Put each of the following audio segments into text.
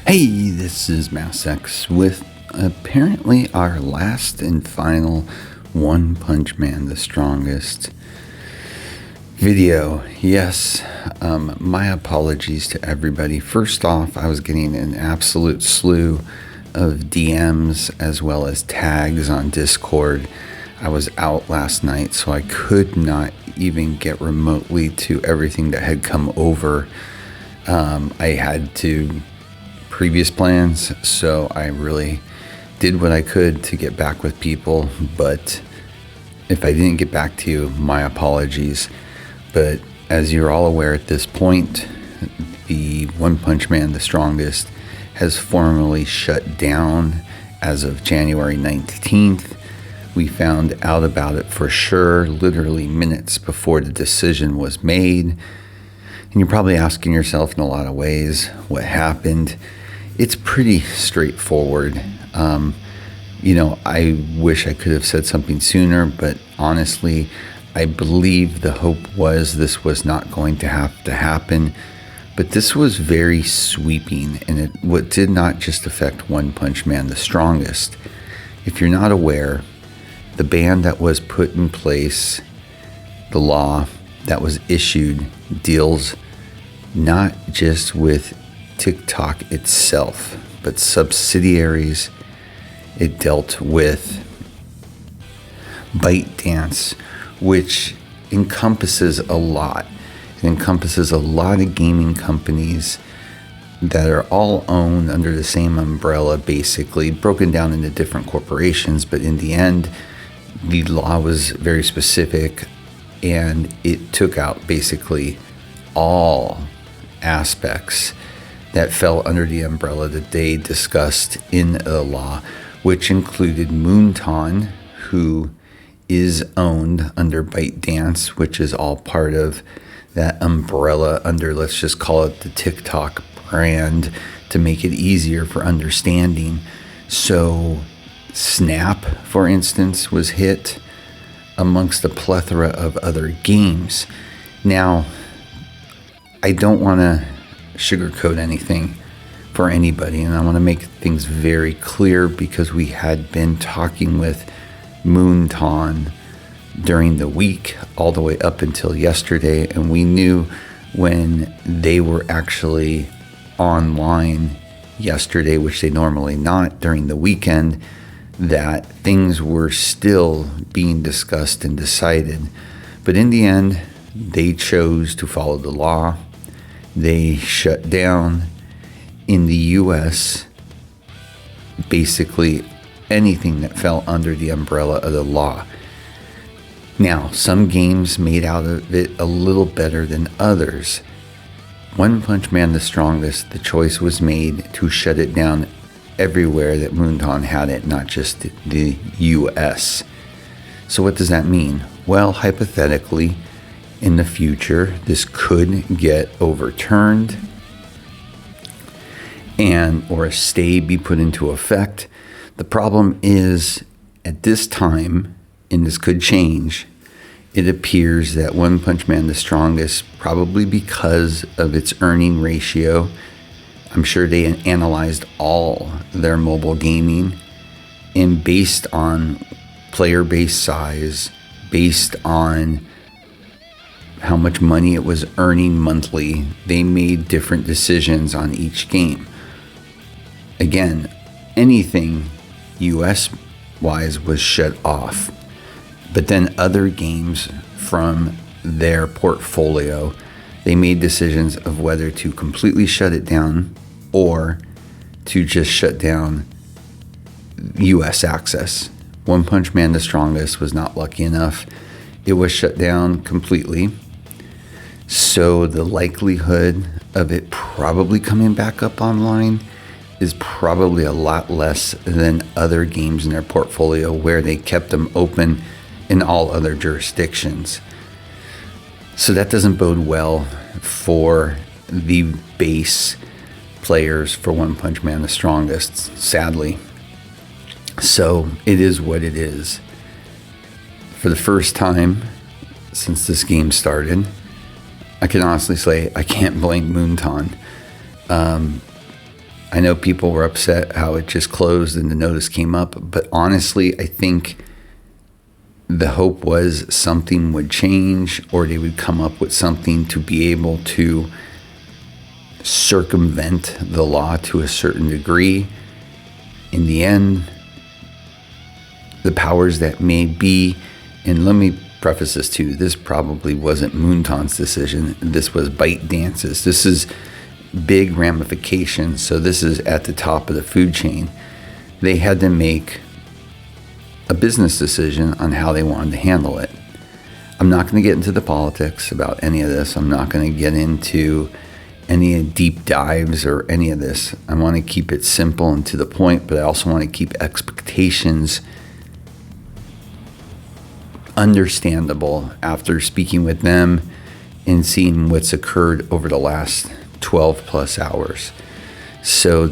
Hey, this is MassX with apparently our last and final One Punch Man the Strongest video. Yes, my apologies to everybody. First off, I was getting an absolute slew of DMs as well as tags on Discord. I was out last night, so I could not even get remotely to everything that had come over. I had to previous plans, so I really did what I could to get back with people, but if I didn't get back to you, my apologies. But as you're all aware at this point, the One Punch Man the Strongest has formally shut down as of January 19th. We found out about it for sure literally minutes before the decision was made. And you're probably asking yourself in a lot of ways what happened. It's pretty straightforward. I wish I could have said something sooner, but honestly, I believe the hope was this was not going to have to happen. But this was very sweeping, and what did not just affect One Punch Man the Strongest. If you're not aware, the ban that was put in place, the law that was issued, deals not just with TikTok itself, but subsidiaries. It dealt with ByteDance, which encompasses a lot. It encompasses a lot of gaming companies that are all owned under the same umbrella, basically broken down into different corporations. But in the end, the law was very specific, and it took out basically all aspects that fell under the umbrella that they discussed in the law, which included Moonton, who is owned under ByteDance, which is all part of that umbrella under, let's just call it the TikTok brand to make it easier for understanding. So Snap, for instance, was hit amongst a plethora of other games. Now, I don't want to sugarcoat anything for anybody, and I want to make things very clear because we had been talking with Moonton during the week all the way up until yesterday, and we knew when they were actually online yesterday, which they normally not during the weekend, that things were still being discussed and decided. But in the end, they chose to follow the law. They shut down in the US basically anything that fell under the umbrella of the law. Now, some games made out of it a little better than others. One Punch Man the Strongest, the choice was made to shut it down everywhere that Moonton had it, not just the US. So what does that mean? Well, hypothetically, in the future, this could get overturned or a stay be put into effect. The problem is, at this time, and this could change, it appears that One Punch Man the Strongest, probably because of its earning ratio, I'm sure they analyzed all their mobile gaming, and based on player base size, based on how much money it was earning monthly, they made different decisions on each game. Again, anything US wise was shut off, but then other games from their portfolio, they made decisions of whether to completely shut it down or to just shut down US access. One Punch Man the Strongest was not lucky enough. It was shut down completely. So the likelihood of it probably coming back up online is probably a lot less than other games in their portfolio where they kept them open in all other jurisdictions. So that doesn't bode well for the base players for One Punch Man the Strongest, sadly. So it is what it is. For the first time since this game started, I can honestly say I can't blame Moonton. I know people were upset how it just closed and the notice came up, but honestly, I think the hope was something would change, or they would come up with something to be able to circumvent the law to a certain degree. In the end, the powers that may be, and let me preface this too, this probably wasn't Moonton's decision. This was ByteDance's. This is big ramifications. So this is at the top of the food chain. They had to make a business decision on how they wanted to handle it. I'm not going to get into the politics about any of this. I'm not going to get into any deep dives or any of this. I want to keep it simple and to the point, but I also want to keep expectations understandable after speaking with them and seeing what's occurred over the last 12 plus hours. So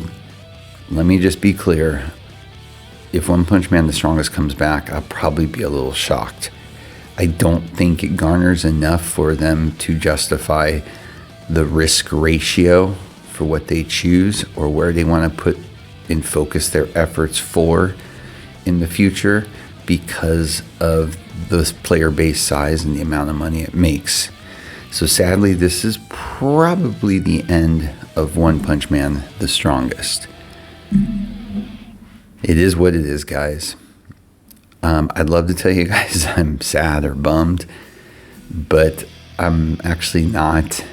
let me just be clear. If One Punch Man the Strongest comes back, I'll probably be a little shocked. I don't think it garners enough for them to justify the risk ratio for what they choose or where they want to put and focus their efforts for in the future because of the player base size and the amount of money it makes. So sadly, this is probably the end of One Punch Man the Strongest. It is what it is, guys. I'd love to tell you guys I'm sad or bummed, but I'm actually not.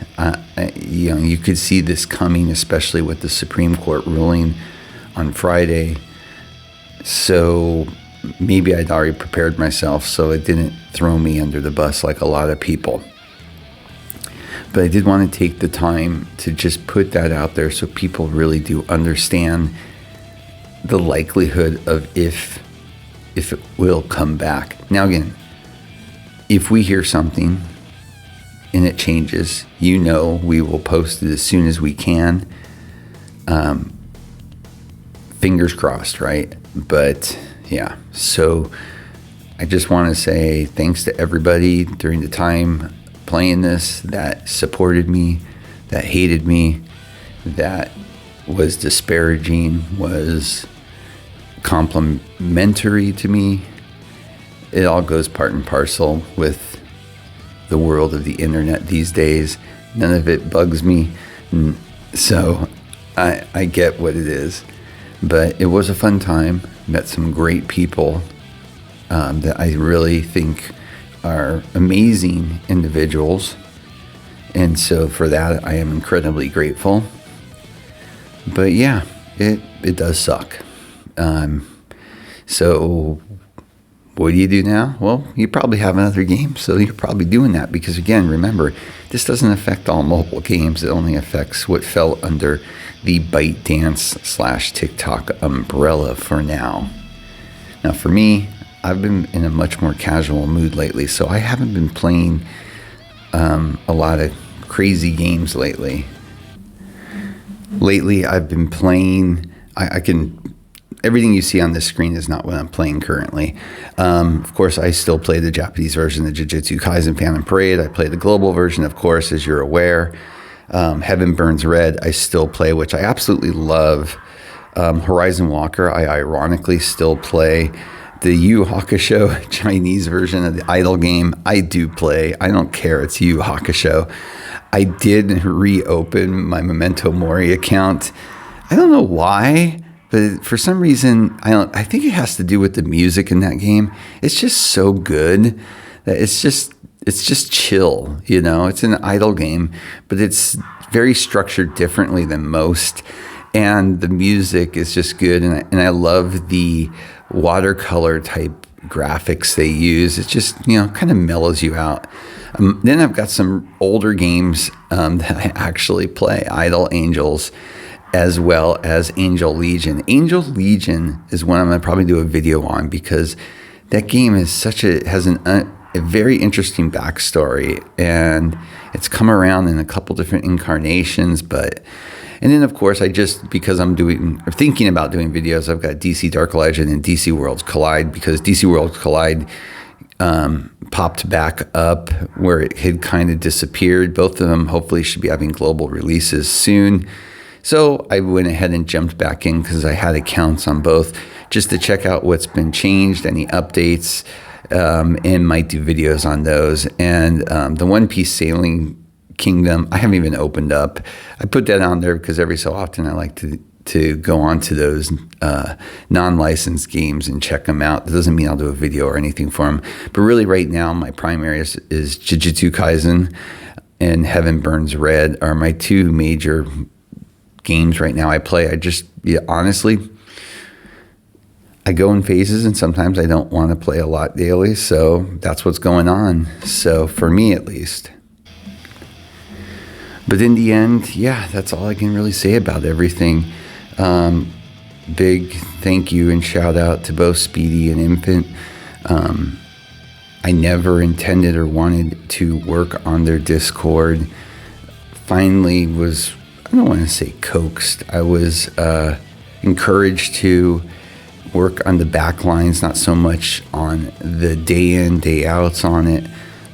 You could see this coming, especially with the Supreme Court ruling on Friday. So maybe I'd already prepared myself so it didn't throw me under the bus like a lot of people. But I did want to take the time to just put that out there so people really do understand the likelihood of if it will come back. Now again, if we hear something and it changes, we will post it as soon as we can. Fingers crossed, right? But yeah, so I just want to say thanks to everybody during the time playing this that supported me, that hated me, that was disparaging, was complimentary to me. It all goes part and parcel with the world of the internet these days. None of it bugs me. So I get what it is. But it was a fun time. Met some great people that I really think are amazing individuals. And so for that, I am incredibly grateful. But yeah, it does suck. So what do you do now? Well, you probably have another game, so you're probably doing that because, again, remember, this doesn't affect all mobile games. It only affects what fell under the ByteDance/TikTok umbrella for now. Now, for me, I've been in a much more casual mood lately, so I haven't been playing a lot of crazy games lately. Lately, I've been playing, everything you see on this screen is not what I'm playing currently. Of course, I still play the Japanese version of Jujutsu Kaisen Phantom Parade. I play the global version, of course, as you're aware. Heaven Burns Red, I still play, which I absolutely love. Horizon Walker, I ironically still play. The Yu Hakusho Chinese version of the idle game, I do play. I don't care, it's Yu Hakusho. I did reopen my Memento Mori account. I don't know why, but for some reason, I think it has to do with the music in that game. It's just so good that it's just chill, It's an idle game, but it's very structured differently than most. And the music is just good. And I love the watercolor type graphics they use. It just, kind of mellows you out. Then I've got some older games that I actually play, Idle Angels, as well as Angel Legion. Angel Legion is one I'm going to probably do a video on because that game is has a very interesting backstory, and it's come around in a couple different incarnations. And then of course, because I'm thinking about doing videos, I've got DC Dark Legend and DC Worlds Collide, because DC Worlds Collide popped back up where it had kind of disappeared. Both of them hopefully should be having global releases soon. So I went ahead and jumped back in because I had accounts on both just to check out what's been changed, any updates, and might do videos on those. And the One Piece Sailing Kingdom, I haven't even opened up. I put that on there because every so often I like to go on to those non-licensed games and check them out. That doesn't mean I'll do a video or anything for them. But really right now, my primary is Jujutsu Kaisen and Heaven Burns Red are my two major games right now I play. Honestly, I go in phases and sometimes I don't want to play a lot daily. So that's what's going on. So for me at least. But in the end, yeah, that's all I can really say about everything. Big thank you and shout out to both Speedy and Infant. I never intended or wanted to work on their Discord. Finally I don't want to say coaxed. I was encouraged to work on the back lines, not so much on the day in, day outs on it.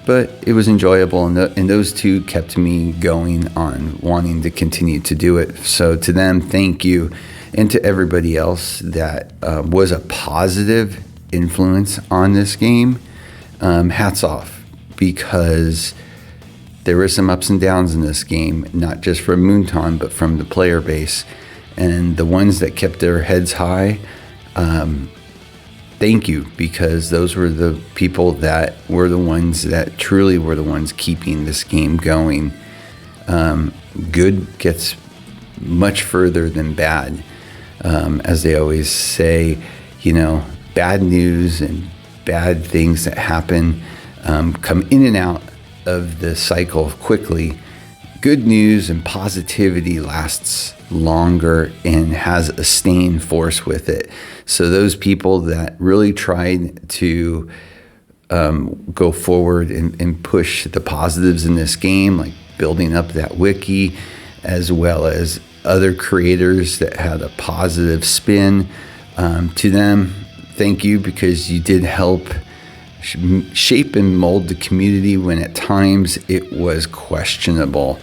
But it was enjoyable, and those two kept me going on wanting to continue to do it. So to them, thank you. And to everybody else that was a positive influence on this game, hats off. Because there were some ups and downs in this game, not just from Moonton, but from the player base. And the ones that kept their heads high, thank you, because those were the people that were the ones that truly were the ones keeping this game going. Good gets much further than bad. As they always say, bad news and bad things that happen come in and out of the cycle quickly. Good news and positivity lasts longer and has a staying force with it. So those people that really tried to go forward and push the positives in this game, like building up that wiki, as well as other creators that had a positive spin, to them, thank you, because you did help shape and mold the community when at times it was questionable.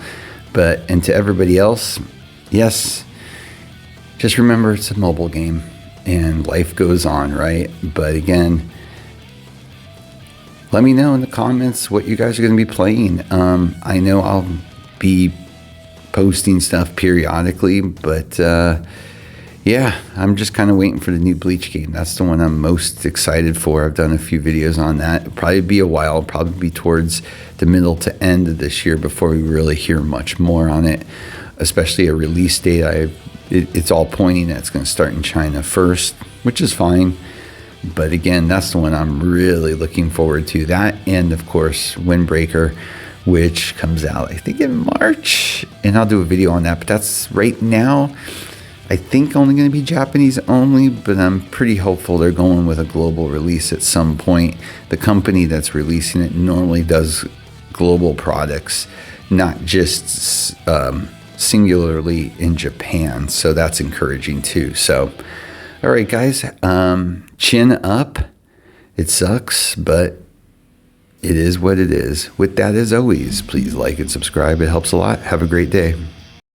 And to everybody else, yes, just remember it's a mobile game and life goes on, right? But again, let me know in the comments what you guys are going to be playing. I know I'll be posting stuff periodically, but yeah, I'm just kind of waiting for the new Bleach game. That's the one I'm most excited for. I've done a few videos on that. It'll probably be a while, probably be towards the middle to end of this year before we really hear much more on it, especially a release date. It's all pointing that it's going to start in China first, which is fine. But again, that's the one I'm really looking forward to. That and, of course, Windbreaker, which comes out, I think, in March. And I'll do a video on that. But that's right now, I think, only going to be Japanese only. But I'm pretty hopeful they're going with a global release at some point. The company that's releasing it normally does global products, not just singularly in Japan. So that's encouraging too. So, all right, guys, chin up. It sucks, but it is what it is. With that, as always, please like and subscribe. It helps a lot. Have a great day.